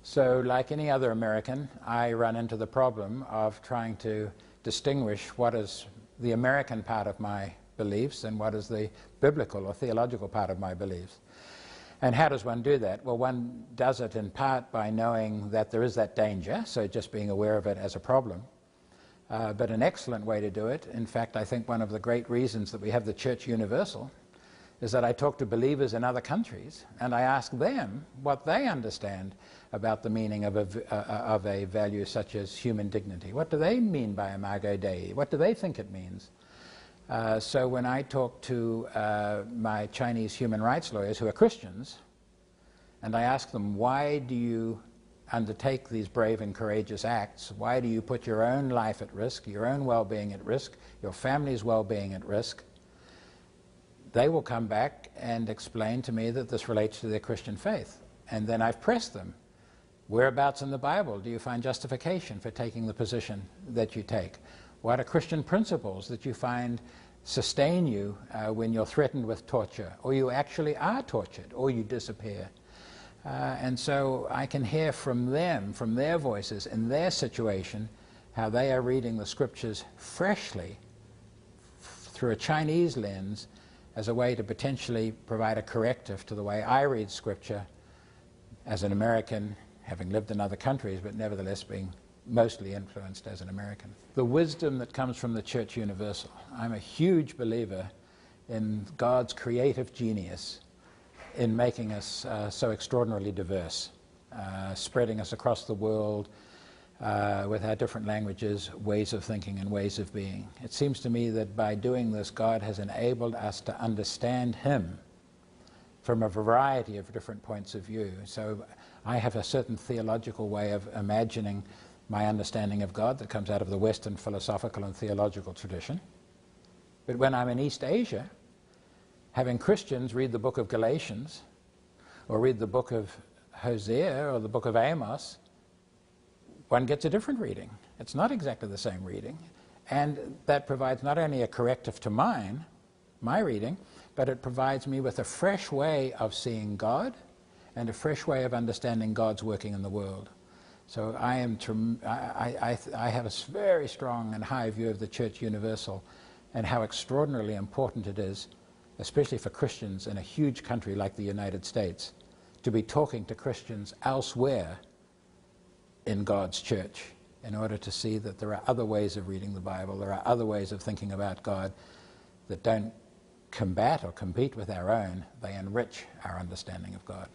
So, like any other American, I run into the problem of trying to distinguish what is the American part of my beliefs and what is the biblical or theological part of my beliefs. And how does one do that? Well, one does it in part by knowing that there is that danger, so just being aware of it as a problem. But an excellent way to do it, in fact, I think one of the great reasons that we have the Church Universal, is that I talk to believers in other countries and I ask them what they understand about the meaning of a value such as human dignity. What do they mean by Imago Dei? What do they think it means? So when I talk to my Chinese human rights lawyers who are Christians, and I ask them, why do you undertake these brave and courageous acts? Why do you put your own life at risk, your own well-being at risk, your family's well-being at risk? They will come back and explain to me that this relates to their Christian faith. And then I've pressed them. Whereabouts in the Bible do you find justification for taking the position that you take? What are Christian principles that you find sustain you when you're threatened with torture, or you actually are tortured, or you disappear? And so I can hear from them, from their voices, in their situation, how they are reading the scriptures freshly through a Chinese lens as a way to potentially provide a corrective to the way I read scripture as an American, having lived in other countries, but nevertheless being mostly influenced as an American. The wisdom that comes from the Church Universal. I'm a huge believer in God's creative genius in making us so extraordinarily diverse, spreading us across the world with our different languages, ways of thinking and ways of being. It seems to me that by doing this, God has enabled us to understand Him from a variety of different points of view. So I have a certain theological way of imagining my understanding of God that comes out of the Western philosophical and theological tradition. But when I'm in East Asia, having Christians read the book of Galatians, or read the book of Hosea, or the book of Amos, one gets a different reading. It's not exactly the same reading. And that provides not only a corrective to my reading, but it provides me with a fresh way of seeing God and a fresh way of understanding God's working in the world. So I have a very strong and high view of the Church Universal and how extraordinarily important it is, especially for Christians in a huge country like the United States, to be talking to Christians elsewhere in God's church in order to see that there are other ways of reading the Bible, there are other ways of thinking about God that don't combat or compete with our own, they enrich our understanding of God.